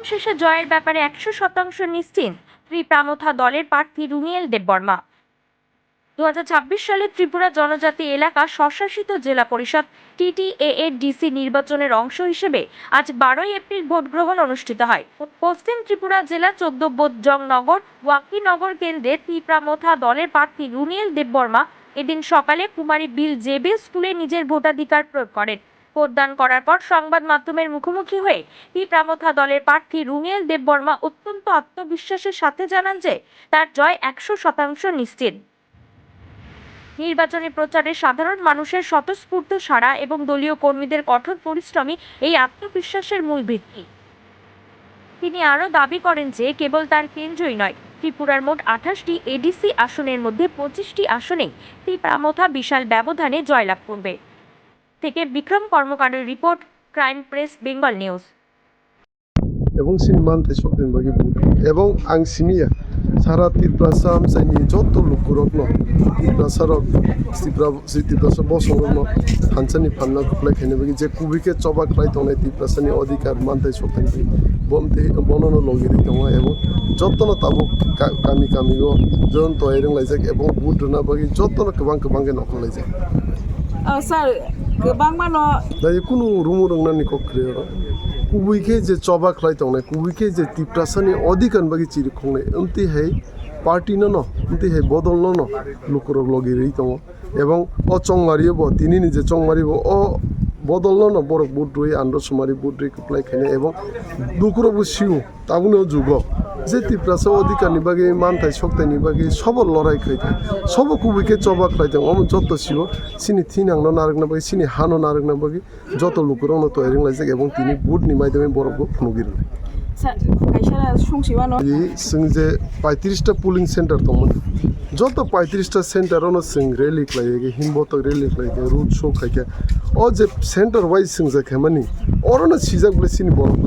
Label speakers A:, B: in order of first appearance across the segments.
A: শেষে জয়ের ব্যাপারে 100% নিশ্চিত ত্রিপ্রামথা দলের প্রার্থী রুমিয়েল দেববর্মা। 2026 সালে ত্রিপুরা জনজাতি এলাকা স্বশাসিত জেলা পরিষদ TTAA-DC নির্বাচনের অংশ হিসেবে আজ 12 এপ্রিল ভোট গ্রহণ অনুষ্ঠিত হয়। পশ্চিম ত্রিপুরা জেলা 14 বোধজং নগর ওয়াকিনগর কেন্দ্রে ত্রিপ্রামথা দলের প্রার্থী রুমিয়েল দেববর্মা এদিন সকালে কুমারী বিল জেবি স্কুলে নিজের ভোটাধিকার প্রয়োগ করেন। ভোটদান করার পর সংবাদ মাধ্যমের মুখোমুখি হয়ে ত্রিপ্রামথা দলের প্রার্থী রুমিয়েল দেববর্মা অত্যন্ত আত্মবিশ্বাসের সাথে জানান যে তার জয় 100% নিশ্চিত। নির্বাচনী প্রচারে সাধারণ মানুষের স্বতঃস্ফূর্ত সাড়া এবং দলীয় কর্মীদের কঠোর পরিশ্রমই এই আত্মবিশ্বাসের মূল ভিত্তি। তিনি আরও দাবি করেন যে কেবল তার কেন্দ্রই নয়, ত্রিপুরার মোট 28টি এডিসি আসনের মধ্যে 25টি আসনেই ত্রিপ্রামথা বিশাল ব্যবধানে জয়লাভ করবে। থেকে বিক্রম কর্মকারের রিপোর্ট, ক্রাইম প্রেস বেঙ্গল নিউজ।
B: এবং সিনেমান্তে শক্তিন বাকি এবং আং সিমিয়া সারা ত্রিপ্রাসা আমসাইনি যত লুকুরগ্ন ত্রিপ্রাসারক ত্রিপ্রাসা বসংরগ্ন হানসানি ফান্না খুবলাই খাইনে বাকি যে কুবিকে চবা খাই তংনাই ত্রিপ্রাসানি অধিকার মানতাই শক্তিন বাকি বমতে বনন লগিরি দङ এবং যতন তাবুক কামি কামিগো জন তয়रं लायजाक এবং বুট রনা বাকি যতন गोबां गोबां गे नखल लायजाक
C: স্যার गोबां मानो
B: दायो कुनु रुमु रंनानि कक्रियो कुबुइके जे चबा खलाय तंनाय कुबुइके जे टिप्रासानि अधिकार बागि चिरि खंनाय उनति है पार्टी न उनति है बदल न लुकुरब लगिरि दङ এবং অ চংমারিব তিনি নিজে চংমারিব অ বদল ন বড় বুদ্রই আন্দ্র সুমারি বুদ্রই কপ্লাই খাইনে এবং লুকুরব সিউ তাগুনো যুগ যে ত্রিপ্রাসা অধিকারনি বাকি মানতাই শক্তিনি বাকি সব লড়াই খাইতে সব কুবিকে চবা খাইতে অম যত সিও সিনি থিনাংনো নারগনা বাকি সিনি হানো নারগনা বাকি যত লুকুরনো তৈরি লাইছে এবং তিনি বুটনি মাইদমে বড় ফুনুগির
C: স্যার কাইসারা সংসিবানো
B: जों जे 35টা পুলিং সেন্টার दंमोन যত 35টা সেন্টারनो जों रेली खालायो हिनबतक रेली खालायो रुट शो खायके अ जे सेन्टर वाइज जों जाखामानि अरनो सिजाक ब्लेसिनि बरफ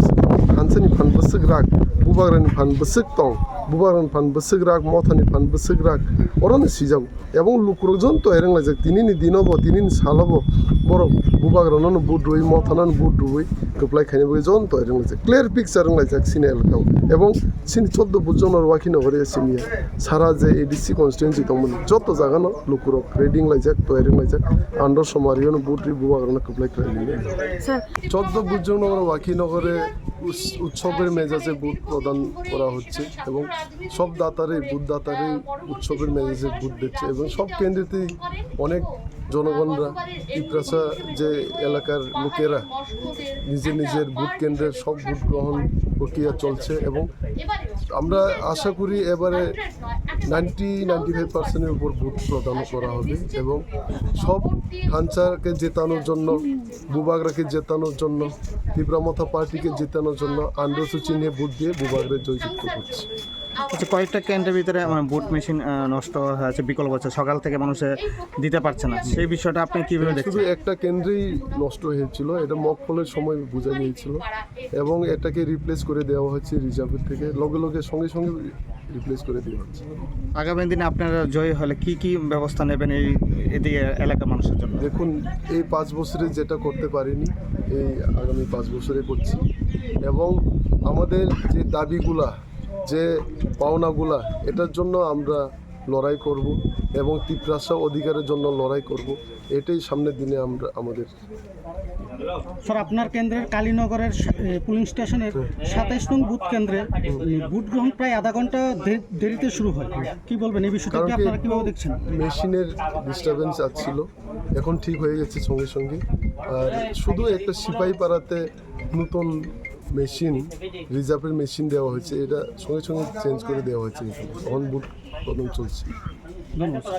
B: हानसानि फान बसक राग बुबाग्रानि फान बसक दं बुबाग्रानि फान बसक राग मथानि फान बसक राग अरनो सिजाक এবং লুকুরজন তো এরং লাইজাক তিনিনি দিনব তিনিনি সালব বরফ বুবাগ্রানো বুদ্রুই মথানান বুদ্রুই গোপ্লাই খাইনে বই জন তো এরং লাইজাক ক্লিয়ার পিকচার লাইজাক সিনে এলাকাও এবং সিনি 14 বুজনের ওয়াকিনগরে সিনিয়া সারা যে এডিসি কনস্টিটুয়েন্সি দমন যত জায়গানো লুকুরক রেডিং লাইজাক তো এরং লাইজাক আন্ডর সমারিয়ন বুদ্রি বুবাগ্রানো গোপ্লাই খাইনে
C: স্যার
B: 14 বুজনের ওয়াকিনগরে উৎসবের মেজাজে বুট প্রদান করা হচ্ছে এবং সব দাতারে বুট দাতারে উৎসবের মেজাজে বুট দিচ্ছে এবং সব কেন্দ্রেতেই অনেক জনগণরা ত্রিপ্রাসা যে এলাকার লোকেরা নিজের ভোট কেন্দ্রের সব ভোট গ্রহণ প্রক্রিয়া চলছে এবং আমরা আশা করি এবারে 90-95% উপর ভোট প্রদান করা হবে এবং সব খানচারকে জেতানোর জন্য বুবাগরাকে জেতানোর জন্য ত্রিপ্রামথা পার্টিকে জেতানোর জন্য আন্ডারসু চিহ্নে ভোট দিয়ে বুবাগরে জয়যুক্ত করছে।
D: আচ্ছা, কয়েকটা কেন্দ্রের ভিতরে ভোট মেশিন নষ্ট হয়েছে, বিকল্প হচ্ছে, সকাল থেকে মানুষে দিতে পারছে না, সেই বিষয়টা আপনি কীভাবে দেখছেন?
B: শুধু একটা কেন্দ্রেই নষ্ট হয়েছিল, এটা মকফলের সময় বোঝা গিয়েছিল এবং এটাকে রিপ্লেস করে দেওয়া হচ্ছে রিজার্ভের থেকে লগে সঙ্গে রিপ্লেস করে দেওয়া হচ্ছে।
D: আগামী দিনে আপনারা জয় হলে কি ব্যবস্থা নেবেন এই এদিকে এলাকার মানুষের জন্য?
B: দেখুন, এই 5 বছরে যেটা করতে পারিনি এই আগামী 5 বছরে করছি এবং আমাদের যে দাবিগুলা যে পাওনাগুলা এটার জন্য আমরা লড়াই করব এবং ত্রিপ্রাসা অধিকারের জন্য লড়াই করব, এটাই সামনের দিনে আমরা আমাদের।
E: স্যার, আপনার কেন্দ্রের কালীনগরের পুলিং স্টেশনের 27 নং বুথ কেন্দ্রে ভোট গ্রহণ প্রায় আধা ঘন্টা দেরিতে শুরু হয়, কি বলবেন এই বিষয়টা? আপনারা কীভাবে দেখছেন?
B: মেশিনের ডিস্টারবেন্স আসছিল, এখন ঠিক হয়ে গেছে সঙ্গে আর শুধু একটা সিপাহী পাড়াতে নতুন মেশিন রিজার্ভের মেশিন দেওয়া হয়েছে, এটা সঙ্গে চেঞ্জ করে দেওয়া হয়েছে, এখন বুট প্রদান চলছে।
E: ধন্যবাদ।